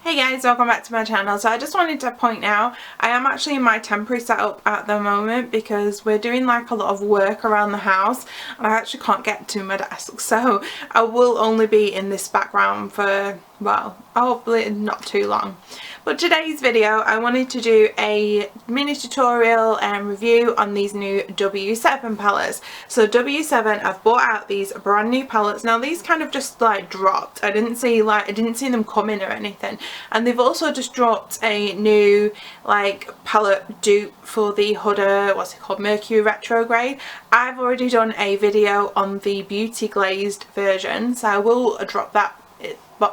Hey guys, welcome back to my channel. So I just wanted to point out I am actually in my temporary setup at the moment because we're doing like a lot of work around the house and I actually can't get to my desk, so I will only be in this background for, well, hopefully not too long. But today's video I wanted to do a mini tutorial and review on these new W7 palettes. So W7 I've bought out these brand new palettes. Now these kind of just like dropped. I didn't see them come in or anything. And they've also just dropped a new like palette dupe for the Huda, what's it called, Mercury Retrograde. I've already done a video on the beauty glazed version, so I will drop that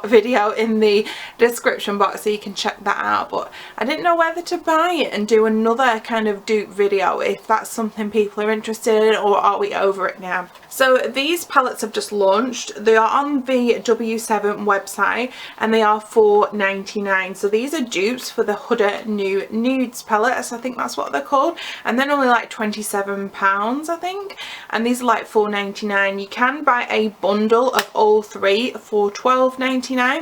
video in the description box so you can check that out. But I didn't know whether to buy it and do another kind of dupe video, if that's something people are interested in, or are we over it now. So these palettes have just launched. They are on the W7 website and they are $4.99. So these are dupes for the Huda new Nudes palettes, I think that's what they're called, and they're only like £27 I think, and these are like $4.99. You can buy a bundle of all three for $12.99,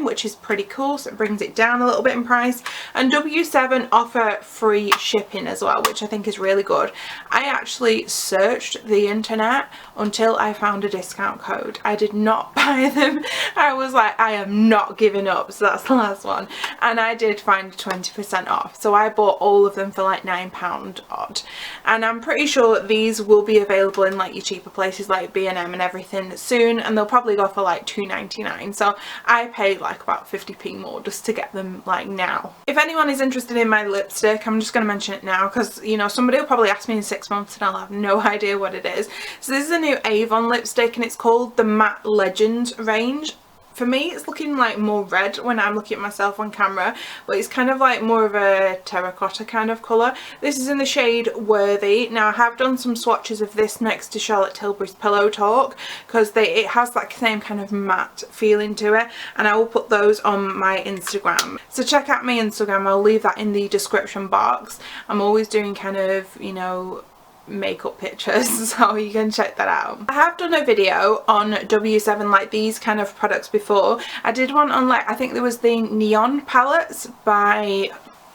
which is pretty cool, so it brings it down a little bit in price. And W7 offer free shipping as well, which I think is really good. I actually searched the internet until I found a discount code. I did not buy them. I was like, I am not giving up, so that's the last one. And I did find 20% off, so I bought all of them for like £9 odd. And I'm pretty sure these will be available in like your cheaper places like B&M and everything soon, and they'll probably go for like £2.99. So I paid like about 50p more just to get them like now. If anyone is interested in my lipstick, I'm just going to mention it now because, you know, somebody will probably ask me in 6 months and I'll have no idea what it is. So this is a new Avon lipstick and it's called the Matte Legends range. For me it's looking like more red when I'm looking at myself on camera, but it's kind of like more of a terracotta kind of colour. This is in the shade Worthy. Now I have done some swatches of this next to Charlotte Tilbury's Pillow Talk because it has like the same kind of matte feeling to it, and I will put those on my Instagram. So check out my Instagram, I'll leave that in the description box. I'm always doing kind of, you know, makeup pictures, so you can check that out. I have done a video on W7 like these kind of products before. I did one on like, I think there was the neon palettes by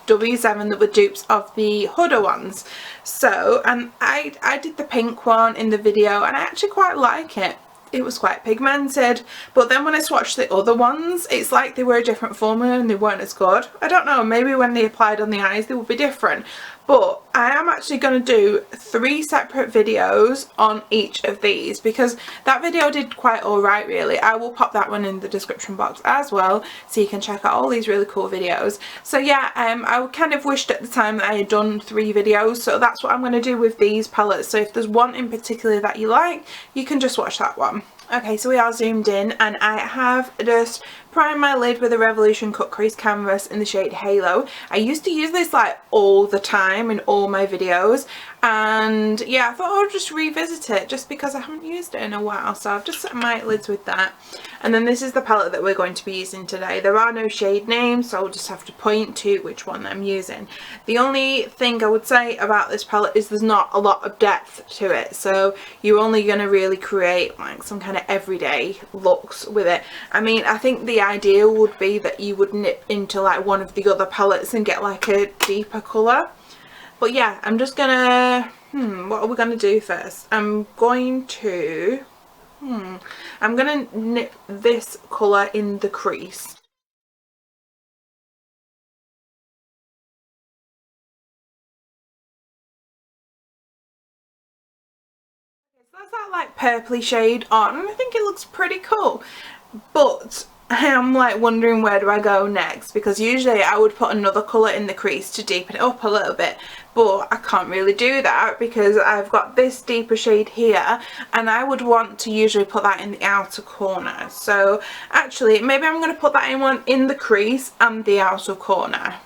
W7 that were dupes of the Huda ones. So, and I did the pink one in the video and I actually quite like it. It was quite pigmented, but then when I swatched the other ones, it's like they were a different formula and they weren't as good. I don't know, maybe when they applied on the eyes they would be different. But I am actually going to do 3 separate videos on each of these because that video did quite alright really. I will pop that one in the description box as well so you can check out all these really cool videos. So yeah, I kind of wished at the time that I had done 3 videos, so that's what I'm going to do with these palettes. So if there's one in particular that you like, you can just watch that one. Okay, so we are zoomed in and I have just primed my lid with a Revolution Cut Crease Canvas in the shade Halo. I used to use this like all the time in all my videos, and yeah, I thought I would just revisit it just because I haven't used it in a while, so I've just set my lids with that. And then this is the palette that we're going to be using today. There are no shade names, so I'll just have to point to which one I'm using. The only thing I would say about this palette is there's not a lot of depth to it, so you're only going to really create like some kind of everyday looks with it. I mean, I think the ideal would be that you would nip into like one of the other palettes and get like a deeper colour. But yeah, I'm just gonna, what are we gonna do first? I'm gonna nip this colour in the crease. That's that like purpley shade on, and I think it looks pretty cool, but I am like wondering where do I go next, because usually I would put another colour in the crease to deepen it up a little bit, but I can't really do that because I've got this deeper shade here and I would want to usually put that in the outer corner. So actually maybe I'm going to put that in the crease and the outer corner.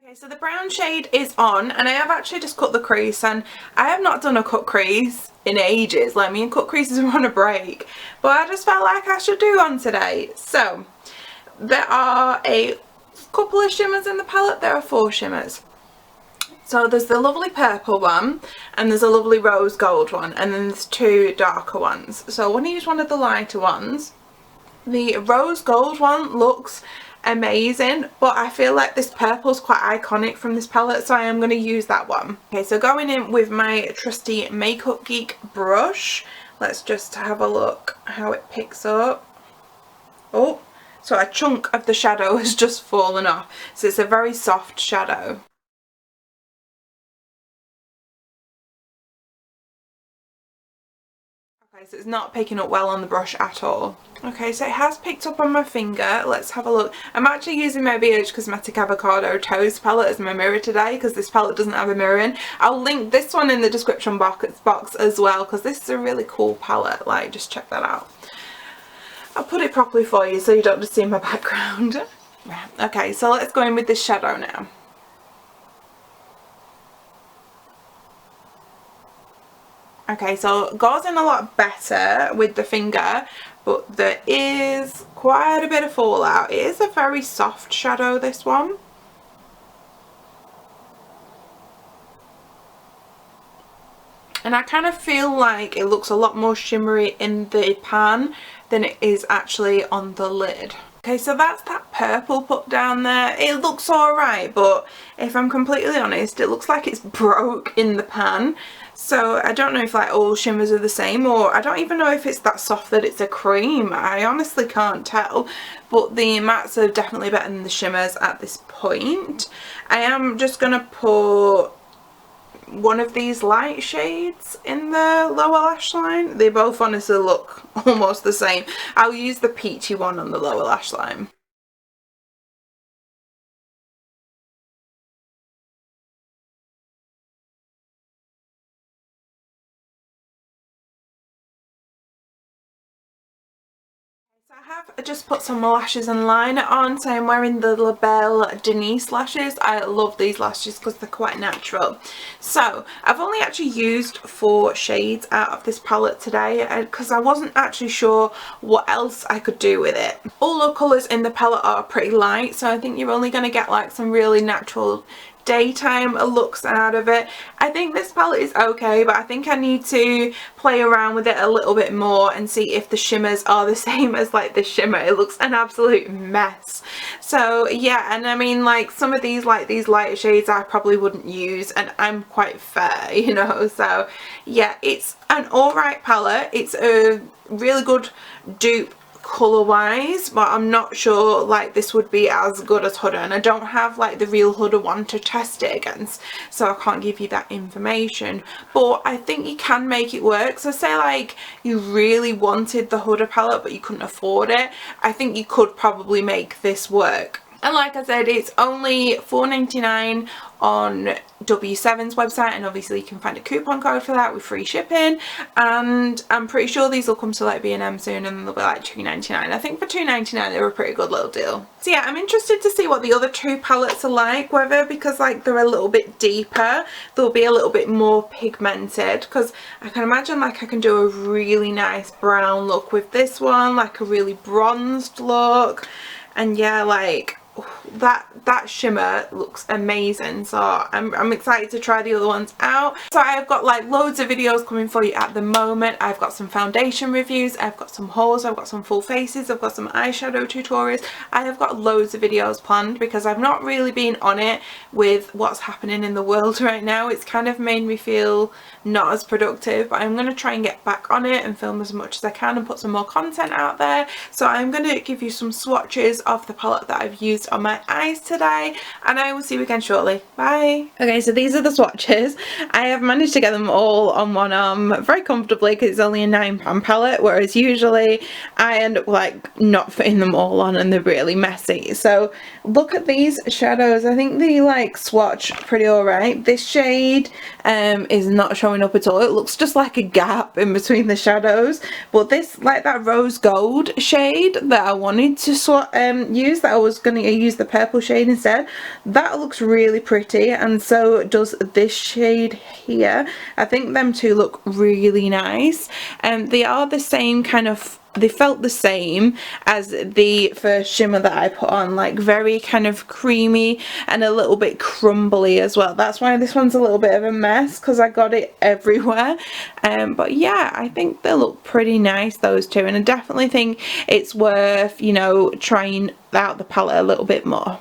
Okay, so the brown shade is on and I have actually just cut the crease, and I have not done a cut crease in ages. Like, me and cut creases are on a break, but I just felt like I should do one today. So there are a couple of shimmers in the palette. There are 4 shimmers. So there's the lovely purple one, and there's a lovely rose gold one, and then there's 2 darker ones. So I want to use one of the lighter ones. The rose gold one looks amazing, but I feel like this purple is quite iconic from this palette, so I am going to use that one. Okay, so going in with my trusty Makeup Geek brush, let's just have a look how it picks up. Oh, so a chunk of the shadow has just fallen off, so it's a very soft shadow. Okay, so it's not picking up well on the brush at all. Okay, so it has picked up on my finger. Let's have a look. I'm actually using my BH Cosmetic Avocado Toast palette as my mirror today because this palette doesn't have a mirror in. I'll link this one in the description box as well because this is a really cool palette. Like, just check that out. I'll put it properly for you so you don't just see my background. Okay, so let's go in with this shadow now. Okay, so it goes in a lot better with the finger, but there is quite a bit of fallout. It is a very soft shadow, this one. And I kind of feel like it looks a lot more shimmery in the pan than it is actually on the lid. Okay, so that's that purple put down there. It looks alright, but if I'm completely honest, it looks like it's broke in the pan. So I don't know if like all shimmers are the same, or I don't even know if it's that soft that it's a cream. I honestly can't tell, but the mattes are definitely better than the shimmers at this point. I am just going to put one of these light shades in the lower lash line. They both honestly look almost the same. I'll use the peachy one on the lower lash line. I have just put some lashes and liner on, so I'm wearing the Labelle Denise lashes. I love these lashes because they're quite natural. So I've only actually used 4 shades out of this palette today because I wasn't actually sure what else I could do with it. All the colours in the palette are pretty light, so I think you're only going to get like some really natural daytime looks out of it. I think this palette is okay, but I think I need to play around with it a little bit more and see if the shimmers are the same as like the shimmer. It looks an absolute mess. So yeah, and I mean like some of these, like these lighter shades, I probably wouldn't use, and I'm quite fair, you know. So yeah, it's an alright palette. It's a really good dupe colour wise, but I'm not sure like this would be as good as Huda, and I don't have like the real Huda one to test it against, so I can't give you that information, but I think you can make it work. So say like you really wanted the Huda palette but you couldn't afford it, I think you could probably make this work. And like I said, it's only $4.99 on W7's website, and obviously you can find a coupon code for that with free shipping, and I'm pretty sure these will come to like B&M soon and they'll be like $2.99. I think for $2.99 they were a pretty good little deal. So yeah, I'm interested to see what the other 2 palettes are like, whether because like they're a little bit deeper they'll be a little bit more pigmented, because I can imagine like I can do a really nice brown look with this one, like a really bronzed look, and yeah, like that shimmer looks amazing. So I'm excited to try the other ones out. So I've got like loads of videos coming for you at the moment. I've got some foundation reviews, I've got some hauls, I've got some full faces, I've got some eyeshadow tutorials. I have got loads of videos planned because I've not really been on it with what's happening in the world right now. It's kind of made me feel not as productive, but I'm going to try and get back on it and film as much as I can and put some more content out there. So I'm going to give you some swatches of the palette that I've used on my eyes today, and I will see you again shortly. Bye. Okay, so these are the swatches. I have managed to get them all on one arm very comfortably because it's only a £9 palette, whereas usually I end up like not fitting them all on and they're really messy. So look at these shadows. I think they like swatch pretty alright. This shade is not showing up at all. It looks just like a gap in between the shadows, but this, like that rose gold shade that I wanted to use, that I was going to use the purple shade instead, that looks really pretty, and so does this shade here. I think them two look really nice, and they are the same kind of they felt the same as the first shimmer that I put on, like very kind of creamy and a little bit crumbly as well. That's why this one's a little bit of a mess, because I got it everywhere. But yeah, I think they look pretty nice, those two, and I definitely think it's worth, you know, trying out the palette a little bit more.